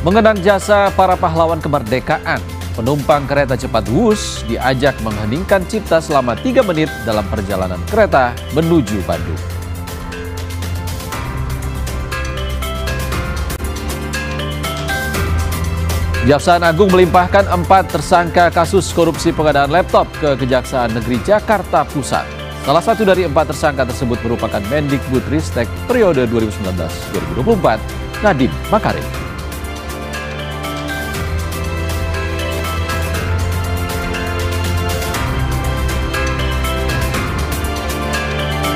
Mengenang jasa para pahlawan kemerdekaan, penumpang kereta cepat Wus diajak mengheningkan cipta selama 3 menit dalam perjalanan kereta menuju Bandung. Kejaksaan Agung melimpahkan 4 tersangka kasus korupsi pengadaan laptop ke Kejaksaan Negeri Jakarta Pusat. Salah satu dari 4 tersangka tersebut merupakan Mendikbudristek periode 2019-2024, Nadiem Makarim.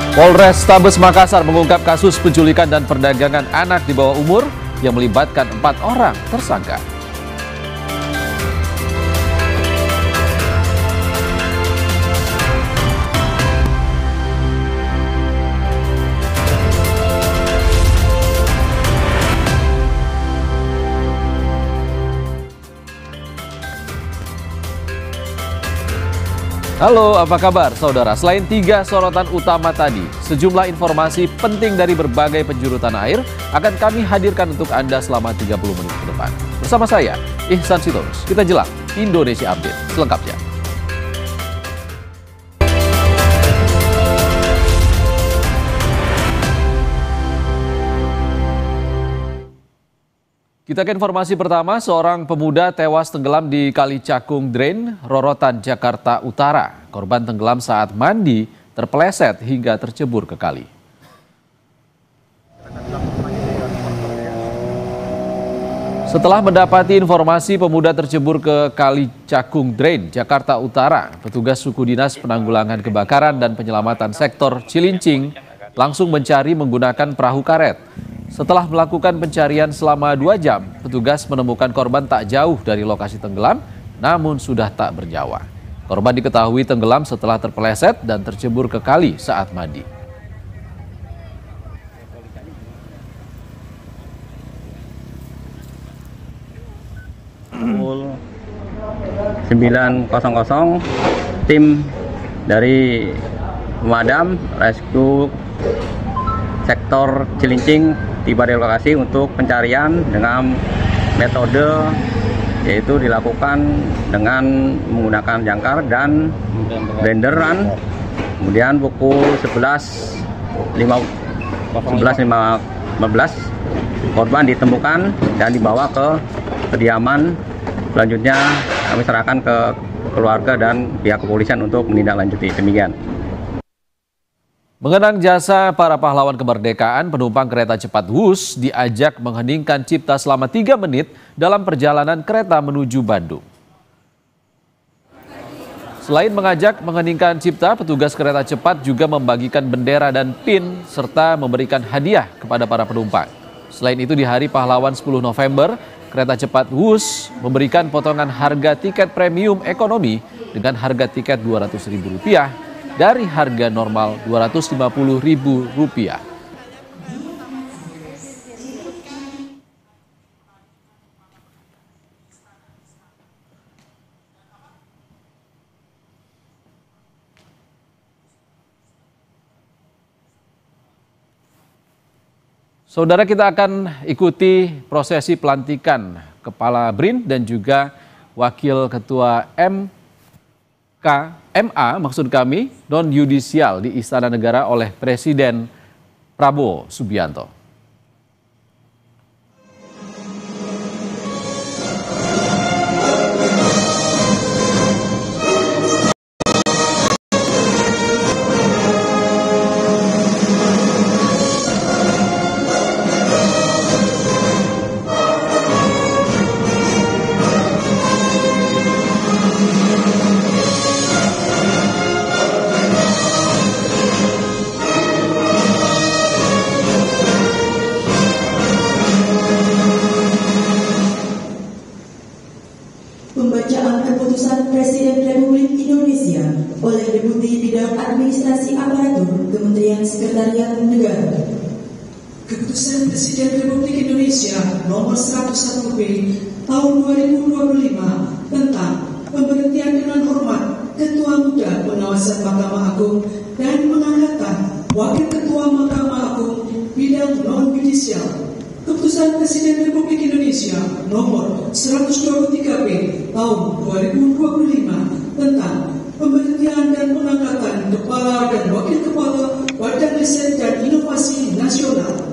Polrestabes Makassar mengungkap kasus penculikan dan perdagangan anak di bawah umur yang melibatkan 4 orang tersangka. Halo, apa kabar saudara? Selain 3 sorotan utama tadi, sejumlah informasi penting dari berbagai penjuru tanah air akan kami hadirkan untuk Anda selama 30 menit ke depan. Bersama saya, Ihsan Sitorus. Kita jelang Indonesia Update selengkapnya. Kita ke informasi pertama, seorang pemuda tewas tenggelam di Kali Cakung Drain, Rorotan, Jakarta Utara. Korban tenggelam saat mandi, terpeleset hingga tercebur ke kali. Setelah mendapati informasi pemuda tercebur ke Kali Cakung Drain, Jakarta Utara, petugas suku dinas penanggulangan kebakaran dan penyelamatan sektor Cilincing langsung mencari menggunakan perahu karet. Setelah melakukan pencarian selama 2 jam, petugas menemukan korban tak jauh dari lokasi tenggelam, namun sudah tak bernyawa. Korban diketahui tenggelam setelah terpeleset dan tercebur ke kali saat mandi. Pukul 9.00, tim dari pemadam rescue sektor Cilincing tiba di lokasi untuk pencarian dengan metode yaitu dilakukan dengan menggunakan jangkar dan blenderan. Kemudian pukul 11.15 korban ditemukan dan dibawa ke kediaman. Selanjutnya kami serahkan ke keluarga dan pihak kepolisian untuk menindaklanjuti. Demikian. Mengenang jasa para pahlawan kemerdekaan, penumpang kereta cepat Wus diajak mengheningkan cipta selama 3 menit dalam perjalanan kereta menuju Bandung. Selain mengajak mengheningkan cipta, petugas kereta cepat juga membagikan bendera dan pin serta memberikan hadiah kepada para penumpang. Selain itu, di Hari Pahlawan 10 November, kereta cepat Wus memberikan potongan harga tiket premium ekonomi dengan harga tiket Rp200.000 dari harga normal Rp250.000. Saudara, kita akan ikuti prosesi pelantikan Kepala BRIN dan juga Wakil Ketua non-yudisial di Istana Negara oleh Presiden Prabowo Subianto. Pembacaan keputusan Presiden Republik Indonesia oleh Deputi Bidang Administrasi Aparatur Kementerian Sekretariat Negara. Keputusan Presiden Republik Indonesia nomor 101B tahun 2025 tentang pemberhentian dengan hormat Ketua Muda Pengawasan Mahkamah Agung dan mengangkatkan Wakil Ketua Mahkamah Agung bidang non-yudisial. Keputusan Keputusan Presiden Republik Indonesia nomor 123P tahun 2025 tentang pemberhentian dan pengangkatan Kepala dan Wakil Kepala Badan Riset dan Inovasi Nasional.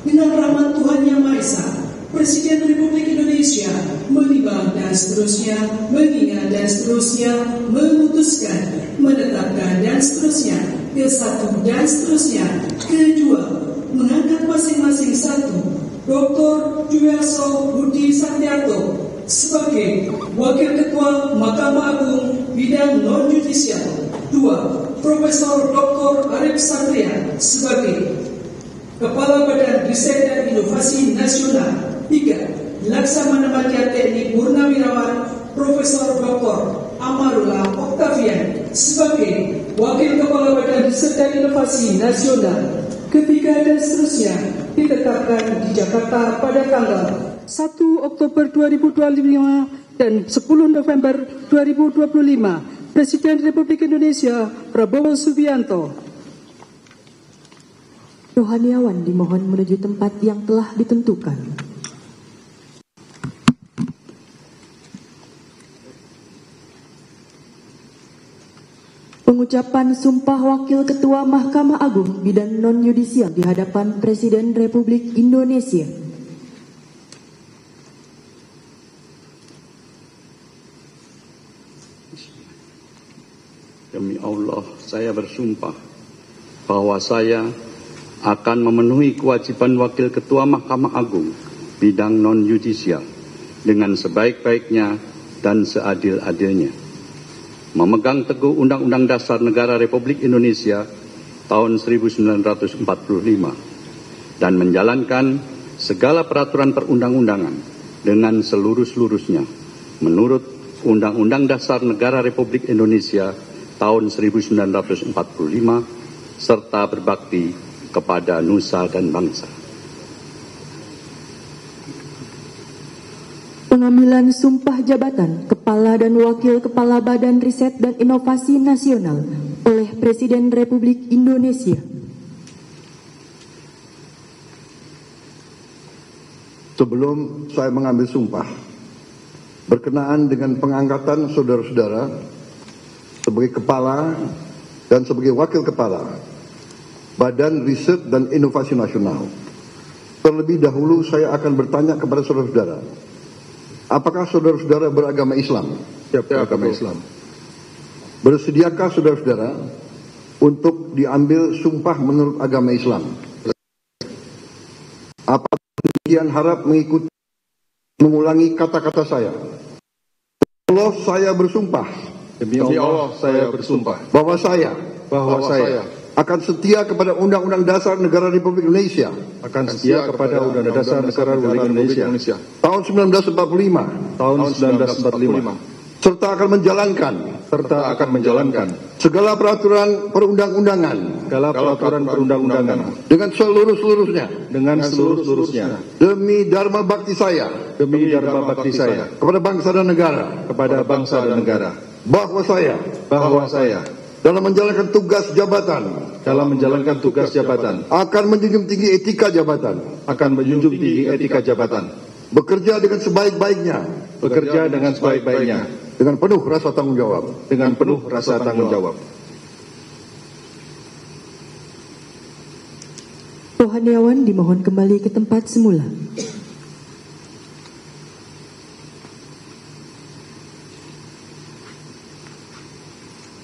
Dengan rahmat Tuhan Yang Maha Esa, Presiden Republik Indonesia menimbang dan seterusnya, mengingat dan seterusnya, memutuskan, menetapkan dan seterusnya, ke satu dan seterusnya, kedua, mengangkat masing-masing satu, Dr. Dwiarso Budi Santiarto sebagai Wakil Ketua Mahkamah Agung bidang non-judisial. 2. Profesor Dr. Arif Satria sebagai Kepala Badan Riset dan Inovasi Nasional. 3. Laksamana Madya Teknik Purnawirawan Profesor Dr. Amarullah Octavian sebagai Wakil Kepala Badan Riset dan Inovasi Nasional. Ketiga dan seterusnya ditetapkan di Jakarta pada tanggal 1 Oktober 2025 dan 10 November 2025. Presiden Republik Indonesia Prabowo Subianto. Rohaniawan dimohon menuju tempat yang telah ditentukan. Pengucapan Sumpah Wakil Ketua Mahkamah Agung bidang non-yudisial di hadapan Presiden Republik Indonesia. Demi Allah, saya bersumpah bahwa saya akan memenuhi kewajiban Wakil Ketua Mahkamah Agung bidang non-yudisial dengan sebaik-baiknya dan seadil-adilnya. Memegang teguh Undang-Undang Dasar Negara Republik Indonesia tahun 1945 dan menjalankan segala peraturan perundang-undangan dengan seluruh-seluruhnya menurut Undang-Undang Dasar Negara Republik Indonesia tahun 1945 serta berbakti kepada nusa dan bangsa. Pengambilan sumpah jabatan Kepala dan Wakil Kepala Badan Riset dan Inovasi Nasional oleh Presiden Republik Indonesia. Sebelum saya mengambil sumpah, berkenaan dengan pengangkatan saudara-saudara sebagai Kepala dan sebagai Wakil Kepala Badan Riset dan Inovasi Nasional, terlebih dahulu saya akan bertanya kepada saudara-saudara, apakah saudara-saudara beragama Islam? Siap, beragama Islam. Bersediakah saudara-saudara untuk diambil sumpah menurut agama Islam? Apa demikian harap mengikuti mengulangi kata-kata saya? Allah, saya bersumpah. Demi Allah, saya bersumpah Bahwa saya akan setia kepada Undang-Undang Dasar Negara Republik Indonesia. akan setia kepada Undang-Undang Dasar Negara Republik Indonesia Tahun 1945. tahun 1945 Serta akan menjalankan segala peraturan perundang-undangan dengan seluruh-seluruhnya demi dharma bakti saya kepada bangsa dan negara. Bahwa saya dalam menjalankan tugas jabatan akan menjunjung tinggi etika jabatan, bekerja dengan sebaik-baiknya dengan penuh rasa tanggung jawab. Rohaniawan dimohon kembali ke tempat semula.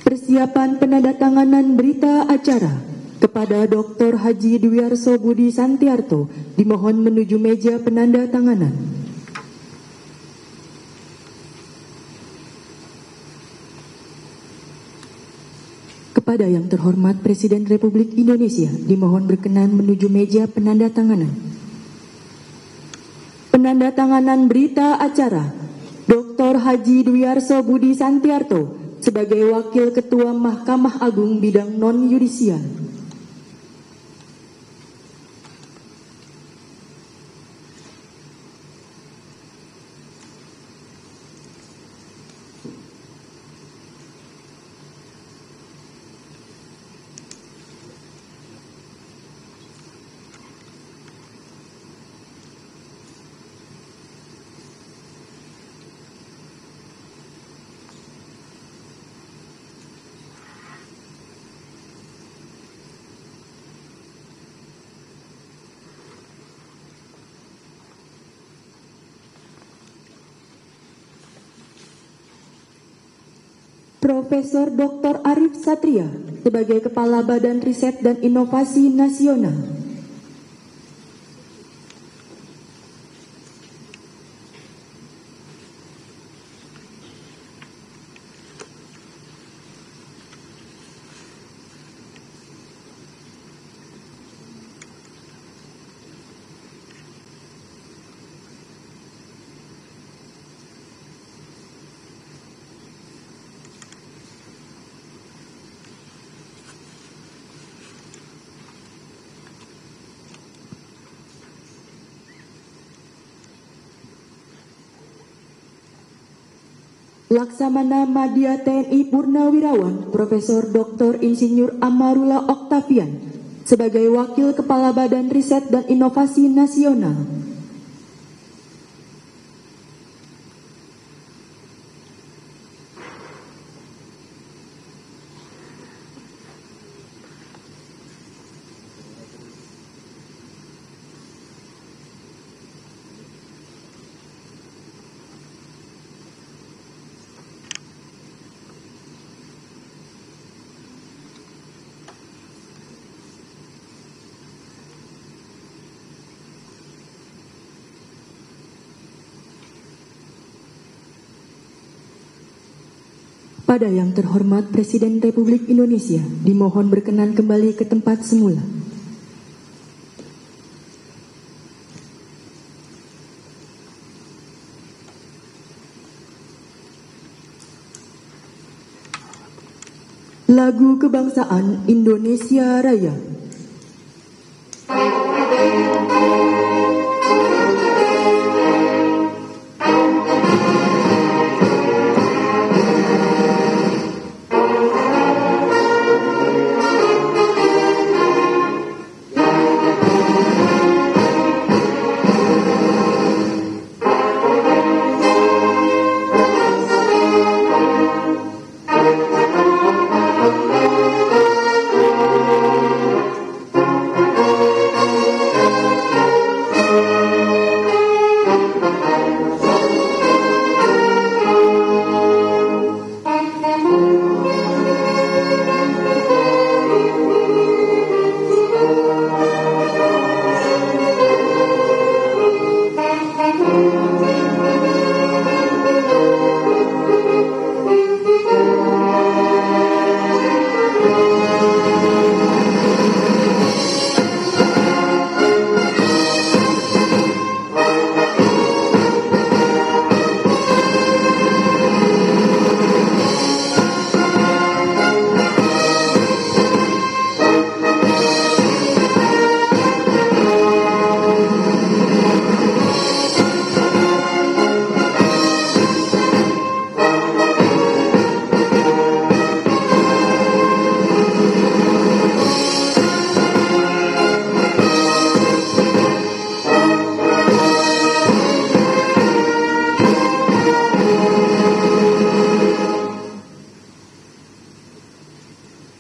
Persiapan penandatanganan berita acara kepada Dr. Haji Dwiarso Budi Santiarto dimohon menuju meja penandatanganan. Kepada yang terhormat Presiden Republik Indonesia dimohon berkenan menuju meja penandatanganan. Penandatanganan berita acara Dr. Haji Dwiarso Budi Santiarto sebagai Wakil Ketua Mahkamah Agung bidang non-yudisial. Profesor Dr. Arif Satria sebagai Kepala Badan Riset dan Inovasi Nasional. Laksamana Madya TNI Purnawirawan Profesor Dr. Insinyur Amarula Oktavian sebagai Wakil Kepala Badan Riset dan Inovasi Nasional. Pada yang terhormat Presiden Republik Indonesia, dimohon berkenan kembali ke tempat semula. Lagu Kebangsaan Indonesia Raya.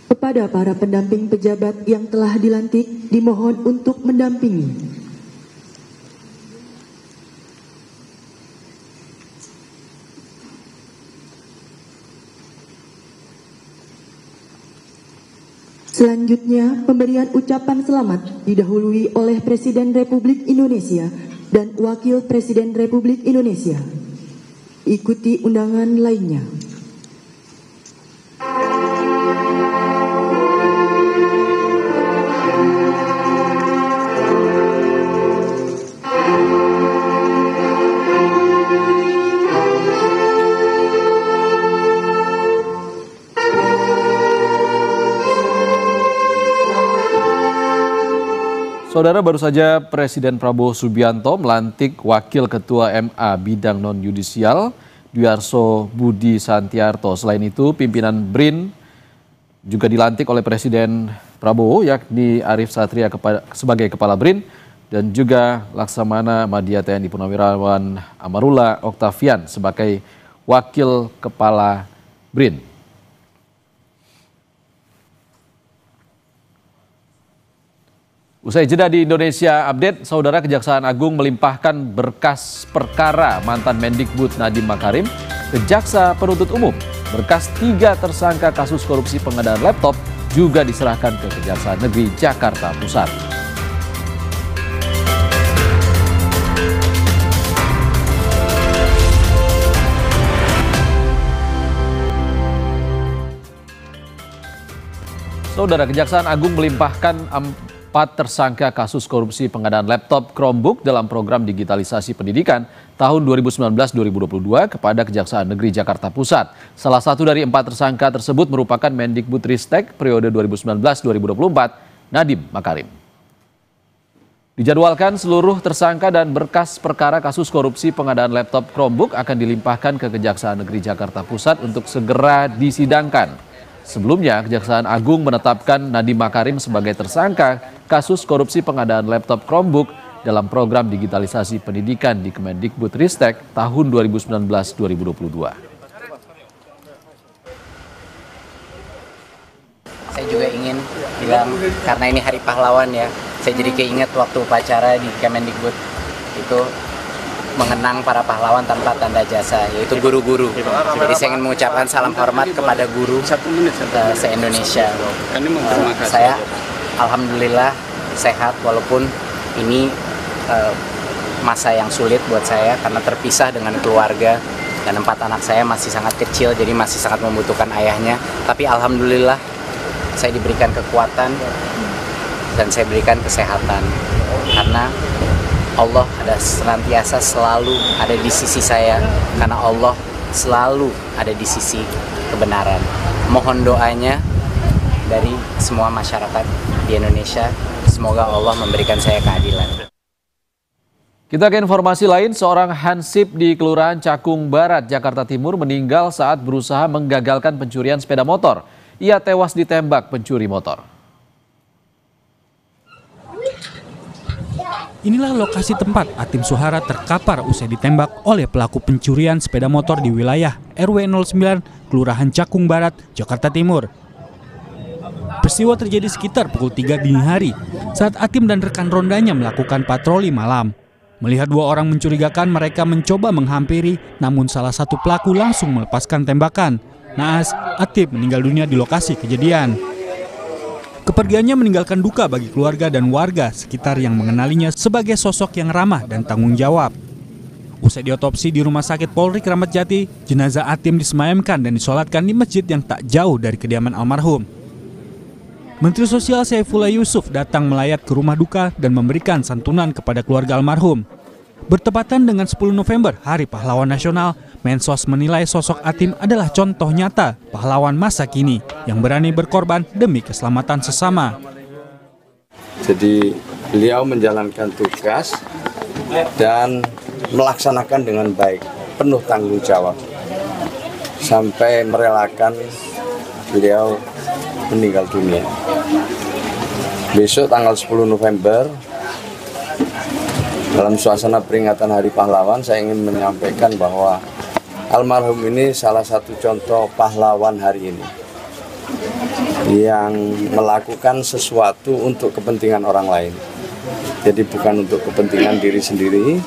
Kepada para pendamping pejabat yang telah dilantik, dimohon untuk mendampingi. Selanjutnya, pemberian ucapan selamat didahului oleh Presiden Republik Indonesia dan Wakil Presiden Republik Indonesia. Ikuti undangan lainnya. Saudara, baru saja Presiden Prabowo Subianto melantik Wakil Ketua MA Bidang Non-Yudisial Dwiarso Budi Santiarto. Selain itu, pimpinan BRIN juga dilantik oleh Presiden Prabowo, yakni Arif Satria sebagai Kepala BRIN dan juga Laksamana Madya TNI Purnawirawan Amarula Oktavian sebagai Wakil Kepala BRIN. Usai jeda di Indonesia Update, Saudara, Kejaksaan Agung melimpahkan berkas perkara mantan Mendikbud Nadiem Makarim ke Jaksa Penuntut Umum. Berkas 3 tersangka kasus korupsi pengadaan laptop juga diserahkan ke Kejaksaan Negeri Jakarta Pusat. Saudara, Kejaksaan Agung melimpahkan 4 tersangka kasus korupsi pengadaan laptop Chromebook dalam program digitalisasi pendidikan tahun 2019-2022 kepada Kejaksaan Negeri Jakarta Pusat. Salah satu dari 4 tersangka tersebut merupakan Mendikbudristek periode 2019-2024, Nadiem Makarim. Dijadwalkan seluruh tersangka dan berkas perkara kasus korupsi pengadaan laptop Chromebook akan dilimpahkan ke Kejaksaan Negeri Jakarta Pusat untuk segera disidangkan. Sebelumnya, Kejaksaan Agung menetapkan Nadiem Makarim sebagai tersangka kasus korupsi pengadaan laptop Chromebook dalam program digitalisasi pendidikan di Kemendikbudristek tahun 2019-2022. Saya juga ingin bilang, karena ini Hari Pahlawan ya, saya jadi keinget waktu upacara di Kemendikbud itu mengenang para pahlawan tanpa tanda jasa, yaitu guru-guru. Jadi saya ingin mengucapkan salam hormat kepada guru se-Indonesia. Saya alhamdulillah sehat walaupun ini masa yang sulit buat saya karena terpisah dengan keluarga dan 4 anak saya masih sangat kecil, jadi masih sangat membutuhkan ayahnya. Tapi alhamdulillah saya diberikan kekuatan dan saya berikan kesehatan karena Allah ada senantiasa selalu ada di sisi saya, karena Allah selalu ada di sisi kebenaran. Mohon doanya dari semua masyarakat di Indonesia, semoga Allah memberikan saya keadilan. Kita ke informasi lain, seorang hansip di Kelurahan Cakung Barat, Jakarta Timur meninggal saat berusaha menggagalkan pencurian sepeda motor. Ia tewas ditembak pencuri motor. Inilah lokasi tempat Atim Suhara terkapar usai ditembak oleh pelaku pencurian sepeda motor di wilayah RW 09, Kelurahan Cakung Barat, Jakarta Timur. Peristiwa terjadi sekitar pukul 3 dini hari saat Atim dan rekan rondanya melakukan patroli malam. Melihat 2 orang mencurigakan, mereka mencoba menghampiri, namun salah satu pelaku langsung melepaskan tembakan. Naas, Atim meninggal dunia di lokasi kejadian. Kepergiannya meninggalkan duka bagi keluarga dan warga sekitar yang mengenalinya sebagai sosok yang ramah dan tanggung jawab. Usai diotopsi di Rumah Sakit Polri Kramat Jati, jenazah Atim disemayamkan dan disolatkan di masjid yang tak jauh dari kediaman almarhum. Menteri Sosial Saifullah Yusuf datang melayat ke rumah duka dan memberikan santunan kepada keluarga almarhum. Bertepatan dengan 10 November, Hari Pahlawan Nasional, Mensos menilai sosok Atim adalah contoh nyata pahlawan masa kini yang berani berkorban demi keselamatan sesama. Jadi beliau menjalankan tugas dan melaksanakan dengan baik, penuh tanggung jawab, sampai merelakan beliau meninggal dunia. Besok tanggal 10 November, dalam suasana peringatan Hari Pahlawan, saya ingin menyampaikan bahwa almarhum ini salah satu contoh pahlawan hari ini yang melakukan sesuatu untuk kepentingan orang lain. Jadi bukan untuk kepentingan diri sendiri,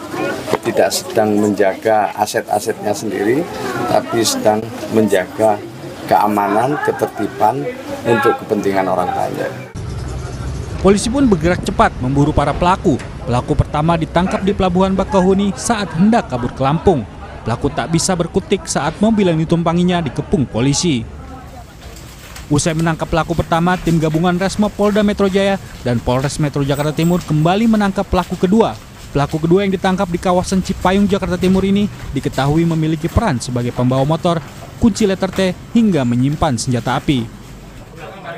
tidak sedang menjaga aset-asetnya sendiri, tapi sedang menjaga keamanan, ketertiban untuk kepentingan orang lain. Polisi pun bergerak cepat memburu para pelaku. Pelaku pertama ditangkap di Pelabuhan Bakauheni saat hendak kabur ke Lampung. Pelaku tak bisa berkutik saat mobil yang ditumpanginya dikepung polisi. Usai menangkap pelaku pertama, tim gabungan Resmo Polda Metro Jaya dan Polres Metro Jakarta Timur kembali menangkap pelaku kedua. Pelaku kedua yang ditangkap di kawasan Cipayung, Jakarta Timur ini diketahui memiliki peran sebagai pembawa motor, kunci letter T, hingga menyimpan senjata api.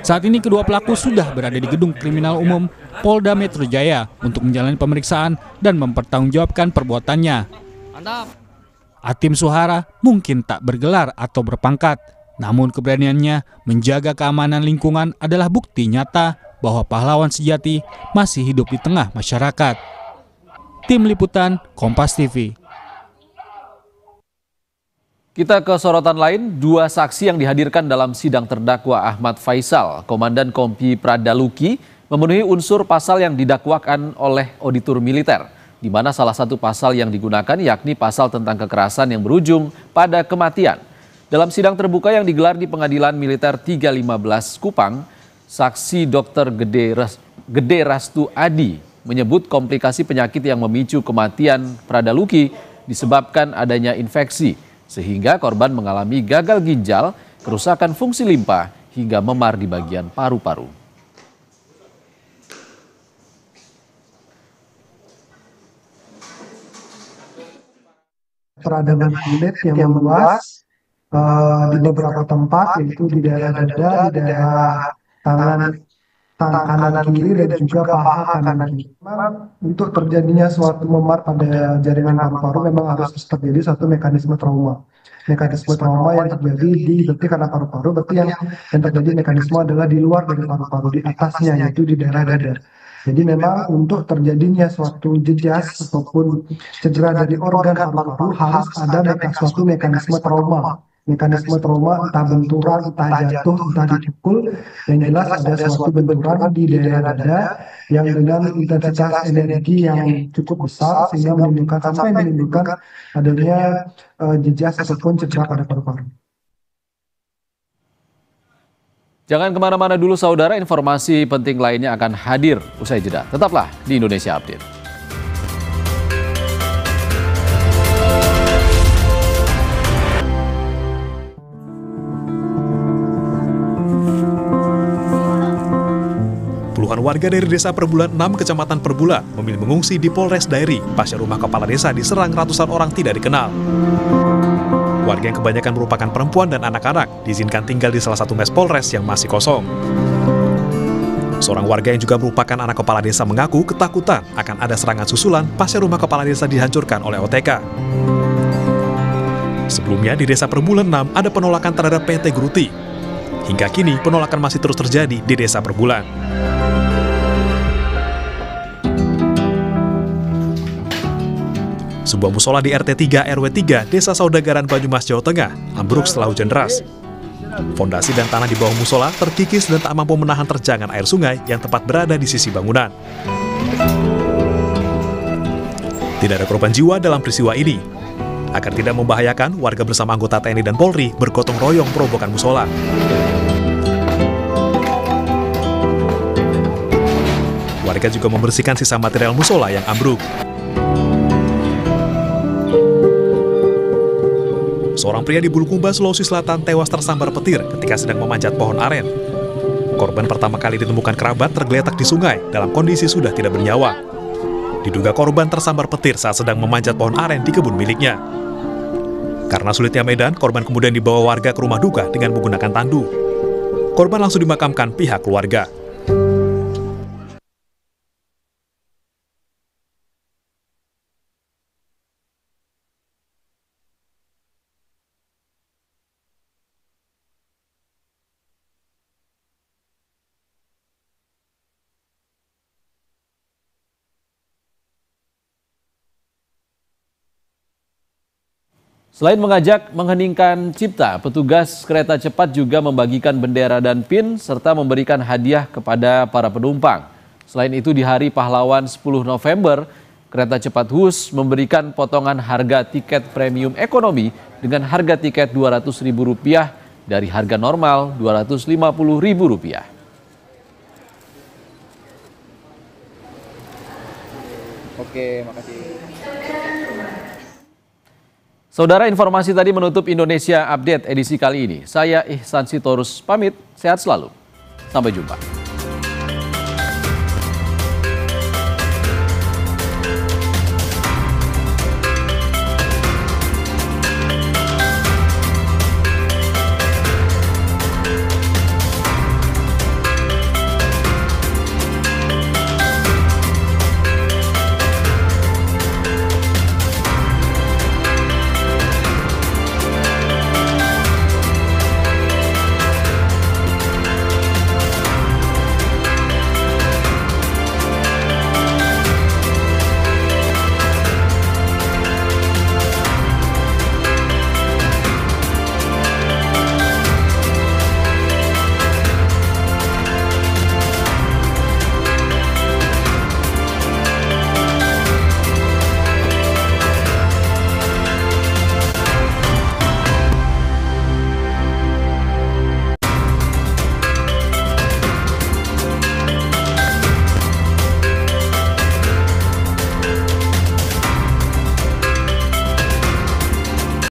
Saat ini kedua pelaku sudah berada di Gedung Kriminal Umum Polda Metro Jaya untuk menjalani pemeriksaan dan mempertanggungjawabkan perbuatannya. Atim Suhara mungkin tak bergelar atau berpangkat, namun keberaniannya menjaga keamanan lingkungan adalah bukti nyata bahwa pahlawan sejati masih hidup di tengah masyarakat. Tim Liputan Kompas TV. Kita ke sorotan lain, 2 saksi yang dihadirkan dalam sidang terdakwa Ahmad Faisal, Komandan Kompi Pradaluki, memenuhi unsur pasal yang didakwakan oleh auditor militer, di mana salah satu pasal yang digunakan yakni pasal tentang kekerasan yang berujung pada kematian. Dalam sidang terbuka yang digelar di Pengadilan Militer 315 Kupang, saksi Dr. Gede Rastu Adi menyebut komplikasi penyakit yang memicu kematian Pradaluki disebabkan adanya infeksi, sehingga korban mengalami gagal ginjal, kerusakan fungsi limpa, hingga memar di bagian paru-paru. Peradangan kulit yang meluas di beberapa tempat, yaitu di daerah dada, di daerah tangan kanan kiri, dan juga paha kanan kiri. Memang untuk terjadinya suatu memar pada jaringan paru-paru memang harus terjadi suatu mekanisme trauma. Mekanisme trauma yang terjadi berarti karena paru-paru, berarti yang terjadi mekanisme adalah di luar dari paru-paru, di atasnya, yaitu di daerah dada. Jadi memang untuk terjadinya suatu jejas ataupun cedera dari organ paru-paru harus ada suatu mekanisme trauma. Mekanisme trauma entah benturan, entah jatuh, entah dipukul. Yang jelas ada suatu benturan di daerah dada yang dengan intensitas energi yang cukup besar sehingga menimbulkan adanya jejas ataupun cedera pada paru-paru. Jangan kemana-mana dulu saudara, informasi penting lainnya akan hadir usai jeda. Tetaplah di Indonesia Update. Puluhan warga dari Desa Perbulan 6, Kecamatan Perbulan, memilih mengungsi di Polres Dairi pasca rumah kepala desa diserang ratusan orang tidak dikenal. Warga yang kebanyakan merupakan perempuan dan anak-anak diizinkan tinggal di salah satu mes Polres yang masih kosong. Seorang warga yang juga merupakan anak kepala desa mengaku ketakutan akan ada serangan susulan pasca rumah kepala desa dihancurkan oleh OTK. Sebelumnya di Desa Perbulan 6 ada penolakan terhadap PT Gruti. Hingga kini penolakan masih terus terjadi di Desa Perbulan. Sebuah musola di RT 3 RW 3 Desa Saudagaran Banyumas, Jawa Tengah ambruk setelah hujan deras. Fondasi dan tanah di bawah musola terkikis dan tak mampu menahan terjangan air sungai yang tepat berada di sisi bangunan. Tidak ada korban jiwa dalam peristiwa ini. Agar tidak membahayakan, warga bersama anggota TNI dan Polri bergotong royong merobohkan musola. Warga juga membersihkan sisa material musola yang ambruk. Seorang pria di Bulukumba, Sulawesi Selatan tewas tersambar petir ketika sedang memanjat pohon aren. Korban pertama kali ditemukan kerabat tergeletak di sungai dalam kondisi sudah tidak bernyawa. Diduga korban tersambar petir saat sedang memanjat pohon aren di kebun miliknya. Karena sulitnya medan, korban kemudian dibawa warga ke rumah duka dengan menggunakan tandu. Korban langsung dimakamkan pihak keluarga. Selain mengajak mengheningkan cipta, petugas kereta cepat juga membagikan bendera dan pin serta memberikan hadiah kepada para penumpang. Selain itu di Hari Pahlawan 10 November, kereta cepat Hus memberikan potongan harga tiket premium ekonomi dengan harga tiket Rp200.000 dari harga normal Rp250.000. Oke, makasih. Saudara, informasi tadi menutup Indonesia Update edisi kali ini. Saya Ihsan Sitorus pamit, sehat selalu. Sampai jumpa.